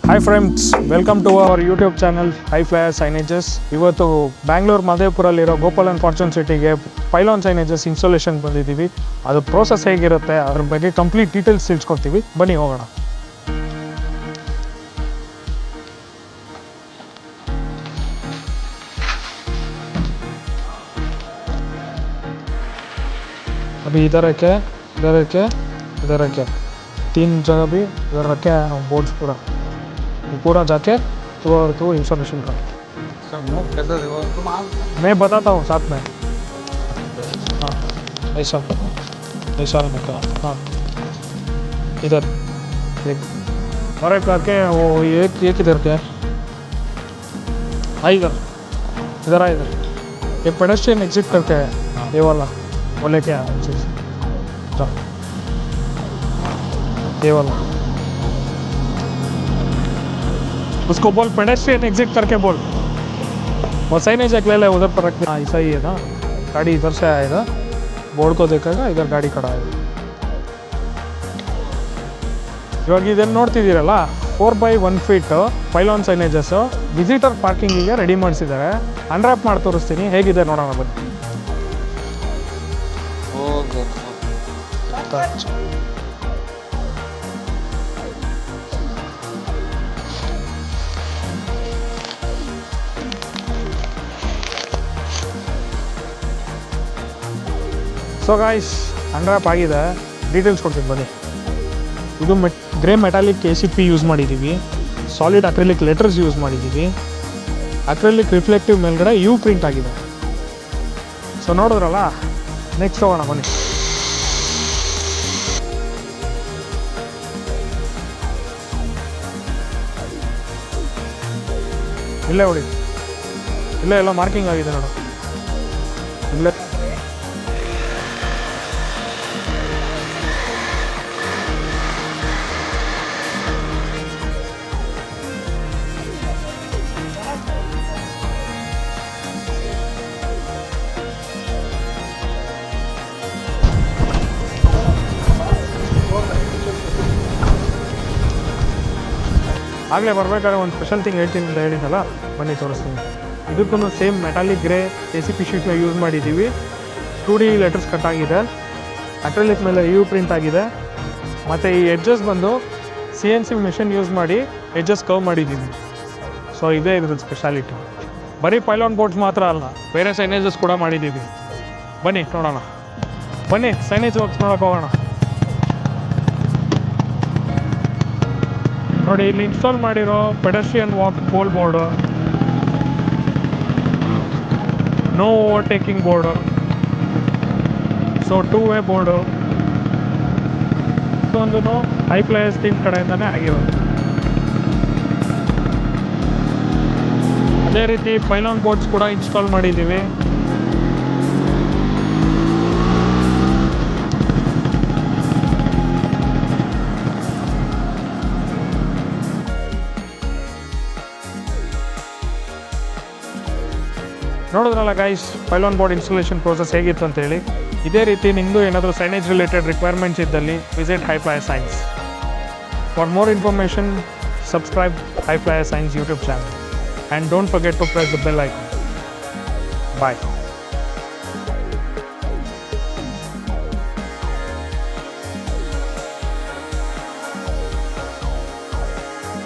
Hi friends, welcome to our YouTube channel High Flyer signages. ಇವತ್ತು Bangalore ಮಧೇಪುರಲ್ಲಿರೋ Gopalan fortune ಸಿಟಿಗೆ ಪೈಲಾನ್ ಸೈನೇಜಸ್ installation ಬಂದಿದ್ದೀವಿ. ಅದು ಪ್ರೋಸೆಸ್ ಹೇಗಿರುತ್ತೆ ಅದ್ರ ಬಗ್ಗೆ ಕಂಪ್ಲೀಟ್ ಡೀಟೇಲ್ಸ್ ತಿಳ್ಸ್ಕೊಡ್ತೀವಿ. ಬನ್ನಿ ಹೋಗೋಣ. अभी इधर रखे इधर रखे 3 जगह भी इधर रखे बोर्ड्स पूरा जाके तो इंस्टॉलेशन का मैं बताता हूँ साथ में. हाँ ऐसा रखा. हाँ इधर एक और एक करके वो एक इधर क्या है इधर ये पेडेस्ट्रियन एग्जिट करके है ये वाला बोले क्या ये वाला उसको बोल पेडेस्ट्रियन एग्जिट करके बोल. वो सही नहीं चेक ले ले उधर पर रख. हाँ ऐसा ही है ना. गाड़ी इधर से आएगा, बोर्ड को देखेगा, इधर गाड़ी खड़ा है. ಇವಾಗ ಇದನ್ನು ನೋಡ್ತಿದ್ದೀರಲ್ಲ 4x1 ಫೀಟ್ ಪೈಲಾನ್ ಸೈನೇಜಸ್ ವಿಸಿಟರ್ ಪಾರ್ಕಿಂಗಿಗೆ ರೆಡಿ ಮಾಡಿಸಿದ್ದಾರೆ. ಅನ್ರ್ಯಾಪ್ ಮಾಡಿ ತೋರಿಸ್ತೀನಿ ಹೇಗಿದೆ ನೋಡೋಣ ಬನ್ನಿ. ಸೊ ಗಾಯ್ಸ್, ಅನ್ರ್ಯಾಪ್ ಆಗಿದೆ. ಡೀಟೇಲ್ಸ್ ಕೊಡ್ತೀನಿ ಬನ್ನಿ. ಇದು ಗ್ರೇ ಮೆಟಾಲಿಕ್ ACP ಯೂಸ್ ಮಾಡಿದ್ದೀವಿ. ಸಾಲಿಡ್ ಅಕ್ರಿಲಿಕ್ ಲೆಟರ್ಸ್ ಯೂಸ್ ಮಾಡಿದ್ದೀವಿ. ಅಕ್ರಿಲಿಕ್ ರಿಫ್ಲೆಕ್ಟಿವ್ ಮೇಲ್ಗಡೆ ಯು ಪ್ರಿಂಟ್ ಆಗಿದೆ. ಸೊ ನೋಡಿದ್ರಲ್ಲ, ನೆಕ್ಸ್ಟ್ ಹೋಗೋಣ ಬನ್ನಿ. ಇಲ್ಲೇ ಹೊಡಿ, ಇಲ್ಲೇ ಎಲ್ಲ ಮಾರ್ಕಿಂಗ್ ಆಗಿದೆ ನೋಡು. ಇಲ್ಲೇ ಆಗಲೇ ಬರ್ಬೇಕಾದ್ರೆ ಒಂದು ಸ್ಪೆಷಲ್ ಥಿಂಗ್ ಹೇಳ್ತೀನಿ ಅಂತ ಹೇಳಿದ್ದಲ್ಲ, ಬನ್ನಿ ತೋರಿಸ್ತೀನಿ. ಇದಕ್ಕೂ ಸೇಮ್ ಮೆಟಾಲಿಕ್ ಗ್ರೇ ACP ಶೀಟ್ನ ಯೂಸ್ ಮಾಡಿದ್ದೀವಿ. 2D ಲೆಟರ್ಸ್ ಕಟ್ ಆಗಿದೆ. ಅಕ್ರಿಲಿಕ್ ಮೇಲೆ ಯು ಪ್ರಿಂಟ್ ಆಗಿದೆ. ಮತ್ತು ಈ ಎಡ್ಜಸ್ ಬಂದು CNC ಮಿಷಿನ್ ಯೂಸ್ ಮಾಡಿ ಎಡ್ಜಸ್ ಕರ್ವ್ ಮಾಡಿದ್ದೀವಿ. ಸೊ ಇದೇ ಇದ್ರದ್ದು ಸ್ಪೆಷಾಲಿಟಿ. ಬರೀ ಪೈಲಾನ್ ಬೋರ್ಡ್ಸ್ ಮಾತ್ರ ಅಲ್ಲ, ಬೇರೆ ಸೈನೇಜಸ್ ಕೂಡ ಮಾಡಿದ್ದೀವಿ. ಬನ್ನಿ ನೋಡೋಣ. ಬನ್ನಿ ಸೈನೇಜ್ ವರ್ಕ್ಸ್ ನೋಡೋಕೆ ಹೋಗೋಣ. ನೋಡಿ, ಇಲ್ಲಿ ಇನ್ಸ್ಟಾಲ್ ಮಾಡಿರೋ pedestrian walk pole board, no overtaking board, so two way board, ಒಂದು ಹೈ ಫ್ಲೈಯರ್ಸ್ ಟೀಮ್ ಕಡೆಯಿಂದನೇ ಆಗಿರೋದು. ಅದೇ ರೀತಿ ಪೈಲಾನ್ ಬೋರ್ಡ್ಸ್ ಕೂಡ ಇನ್ಸ್ಟಾಲ್ ಮಾಡಿದ್ದೀವಿ. ನೋಡಿದ್ರಲ್ಲ guys, pylon board installation process ಹೇಗಿತ್ತು ಅಂತೇಳಿ. ಇದೇ ರೀತಿ ನಿಮ್ಮದು ಏನಾದರೂ ಸೈನೇಜ್ ರಿಲೇಟೆಡ್ ರಿಕ್ವೈರ್ಮೆಂಟ್ಸ್ ಇದ್ದಲ್ಲಿ visit High Flyer signs. For more information, subscribe High Flyer signs YouTube channel and don't forget to press the bell icon. Bye.